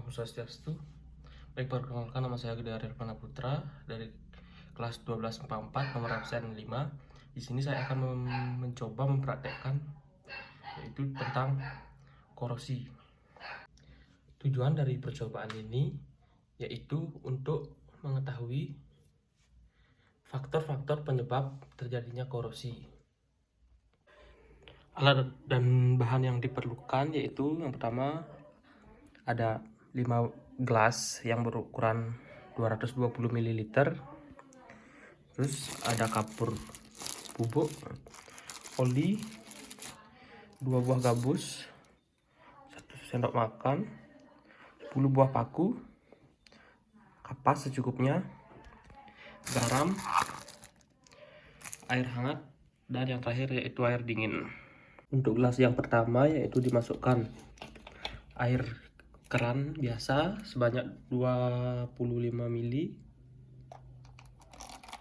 Om Swastiastu. Baik, perkenalkan, nama saya Gede Ariel Panaputra dari kelas 1244 nomor absen 5. Di sini saya akan mencoba mempraktekkan yaitu tentang korosi. Tujuan dari percobaan ini yaitu untuk mengetahui faktor-faktor penyebab terjadinya korosi. Alat dan bahan yang diperlukan yaitu yang pertama ada 5 gelas yang berukuran 220 ml. Terus ada kapur bubuk, oli, 2 buah gabus, 1 sendok makan, 10 buah paku, kapas secukupnya, garam, air hangat, dan yang terakhir yaitu air dingin. Untuk gelas yang pertama yaitu dimasukkan air keran biasa sebanyak 25 ml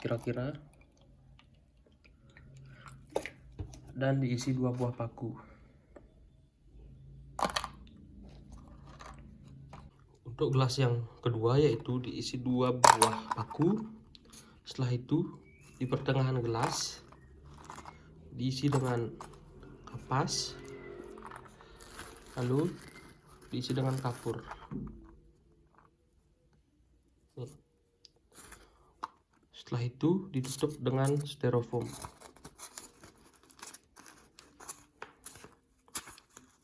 kira-kira, dan diisi 2 buah paku. Untuk gelas yang kedua yaitu diisi 2 buah paku. Setelah itu di pertengahan gelas diisi dengan kapas, lalu diisi dengan kapur. Setelah itu ditutup dengan styrofoam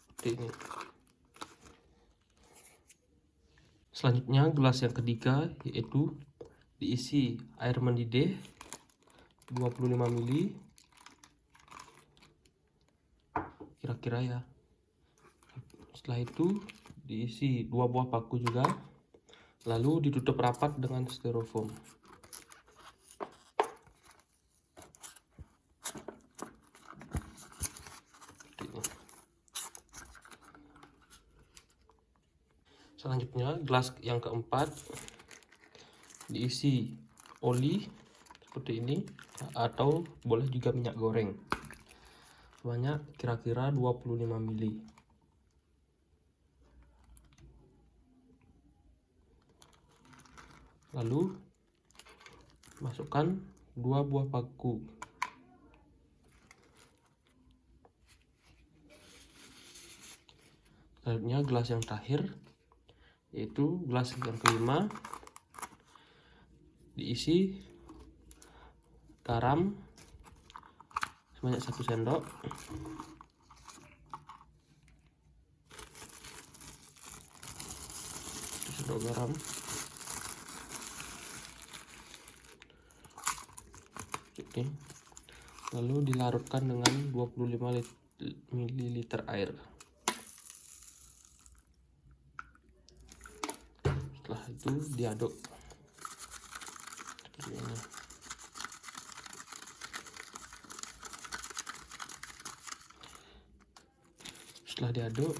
seperti ini. Selanjutnya gelas yang ketiga yaitu diisi air mendidih 25 ml kira-kira ya. Setelah itu diisi 2 buah paku juga, lalu ditutup rapat dengan styrofoam. Selanjutnya gelas yang keempat diisi oli seperti ini, atau boleh juga minyak goreng banyak kira-kira 25 ml. Lalu masukkan 2 buah paku. Selanjutnya gelas yang terakhir yaitu gelas yang kelima diisi garam sebanyak 1 sendok, garam, oke. Lalu dilarutkan dengan 25 ml air. Setelah itu diaduk seperti ini. Setelah diaduk,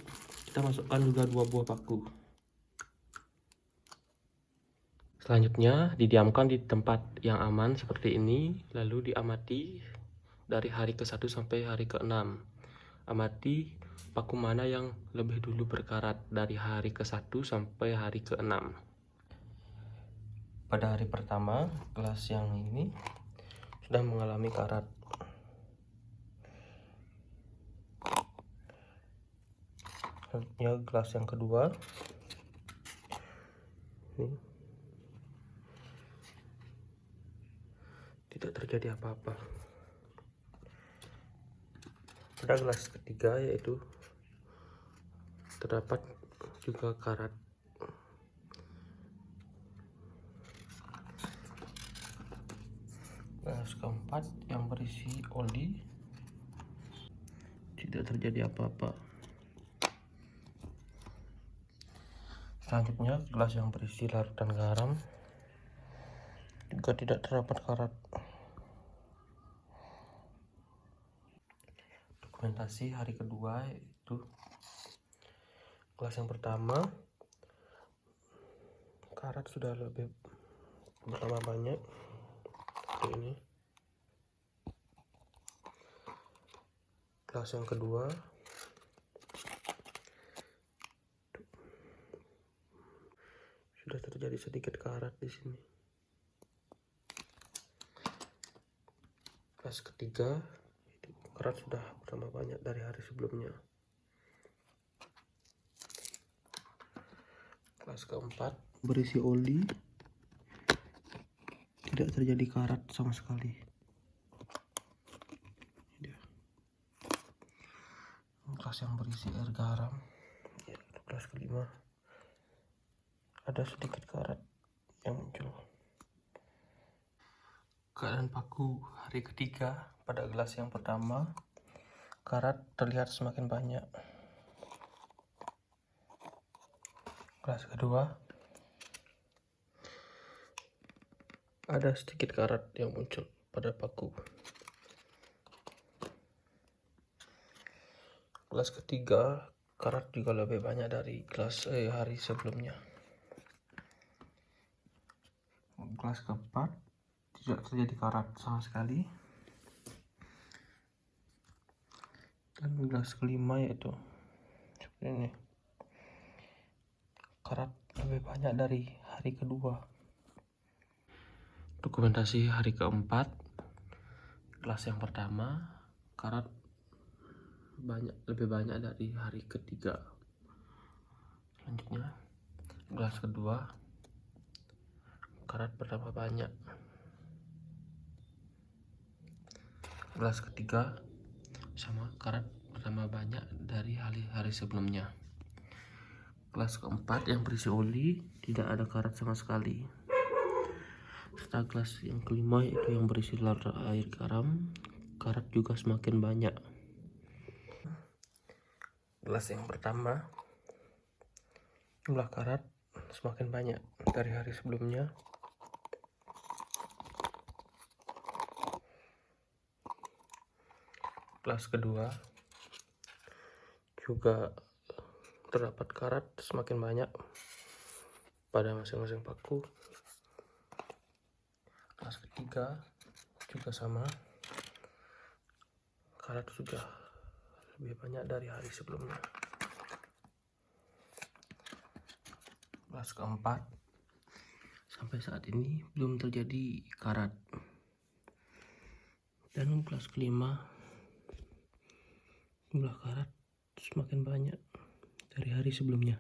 kita masukkan juga 2 buah paku. Selanjutnya didiamkan di tempat yang aman seperti ini, lalu diamati dari hari ke-1 sampai hari ke-6. Amati paku mana yang lebih dulu berkarat dari hari ke-1 sampai hari ke-6. Pada hari pertama, gelas yang ini sudah mengalami karat. Selanjutnya gelas yang kedua ini tidak terjadi apa-apa. Pada gelas ketiga yaitu terdapat juga karat. Gelas keempat yang berisi oli tidak terjadi apa-apa. Selanjutnya gelas yang berisi larutan garam juga tidak terdapat karat. Dokumentasi hari kedua yaitu gelas yang pertama karat sudah lebih bertambah banyak seperti ini. Gelas yang kedua sudah terjadi sedikit karat di sini. Kelas ketiga, karat sudah bertambah banyak dari hari sebelumnya. Kelas keempat, berisi oli, tidak terjadi karat sama sekali. Kelas yang berisi air garam, ya, kelas kelima, ada sedikit karat yang muncul. Keadaan paku hari ketiga, pada gelas yang pertama, karat terlihat semakin banyak. Kelas kedua, ada sedikit karat yang muncul pada paku. Kelas ketiga, karat juga lebih banyak dari kelas hari sebelumnya. Kelas keempat, tidak terjadi karat sama sekali. Dan kelas kelima yaitu seperti ini, karat lebih banyak dari hari kedua. Dokumentasi hari keempat, kelas yang pertama, karat lebih banyak dari hari ketiga. Selanjutnya, kelas kedua, karat bertambah banyak. Kelas ketiga, sama, karat bertambah banyak dari hari sebelumnya. Kelas keempat yang berisi oli, tidak ada karat sama sekali. Serta kelas yang kelima yaitu yang berisi air garam, karat juga semakin banyak. Kelas yang pertama, jumlah karat semakin banyak dari hari sebelumnya. Kelas kedua juga terdapat karat semakin banyak pada masing-masing paku. Kelas ketiga juga sama, karat sudah lebih banyak dari hari sebelumnya. Kelas keempat, sampai saat ini belum terjadi karat. Dan kelas kelima, jumlah karat semakin banyak dari hari sebelumnya.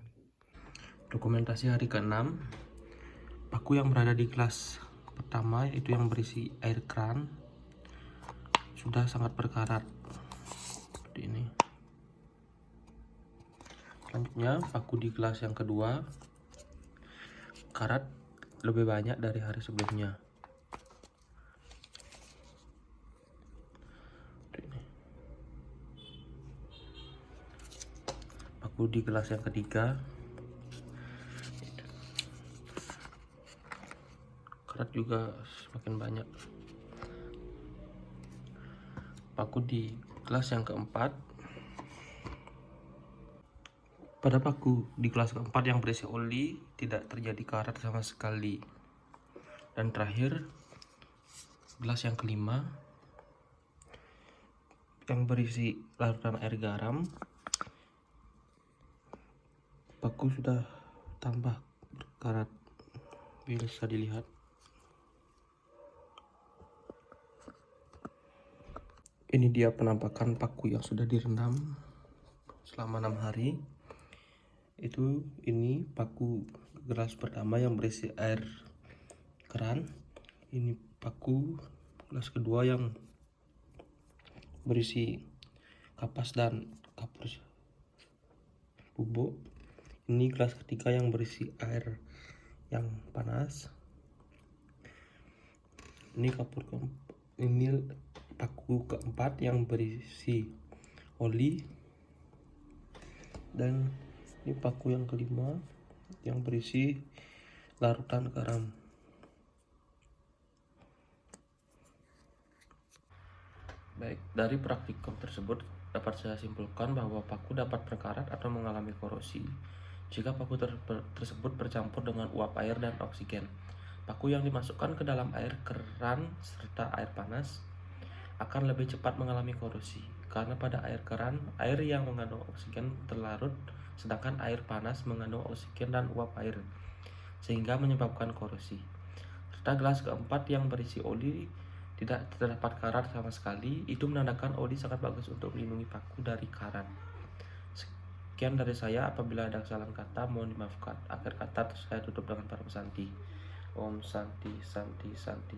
Dokumentasi hari ke-6, paku yang berada di kelas pertama yaitu yang berisi air keran sudah sangat berkarat seperti ini. Selanjutnya, paku di kelas yang kedua, karat lebih banyak dari hari sebelumnya. Paku di kelas yang ketiga, karat juga semakin banyak. Paku di kelas yang keempat, pada paku di kelas keempat yang berisi oli tidak terjadi karat sama sekali. Dan terakhir, gelas yang kelima yang berisi larutan air garam, paku sudah tambah berkarat, bisa dilihat. Ini dia penampakan paku yang sudah direndam selama 6 hari. Ini paku gelas pertama yang berisi air keran. Ini paku gelas kedua yang berisi kapas dan kapur bubuk. Ini gelas ketiga yang berisi air yang panas. Ini paku keempat yang berisi oli. Dan ini paku yang kelima yang berisi larutan garam. Baik, dari praktikum tersebut dapat saya simpulkan bahwa paku dapat berkarat atau mengalami korosi jika paku tersebut bercampur dengan uap air dan oksigen. Paku yang dimasukkan ke dalam air keran serta air panas akan lebih cepat mengalami korosi, karena pada air keran, air yang mengandung oksigen terlarut, sedangkan air panas mengandung oksigen dan uap air. sehingga menyebabkan korosi. Serta gelas keempat yang berisi oli tidak terdapat karat sama sekali, itu menandakan oli sangat bagus untuk melindungi paku dari karat. Sekian dari saya, apabila ada kesalahan kata mohon dimaafkan. Akhir kata saya tutup dengan para pesanti. Om Santi Santi Santi.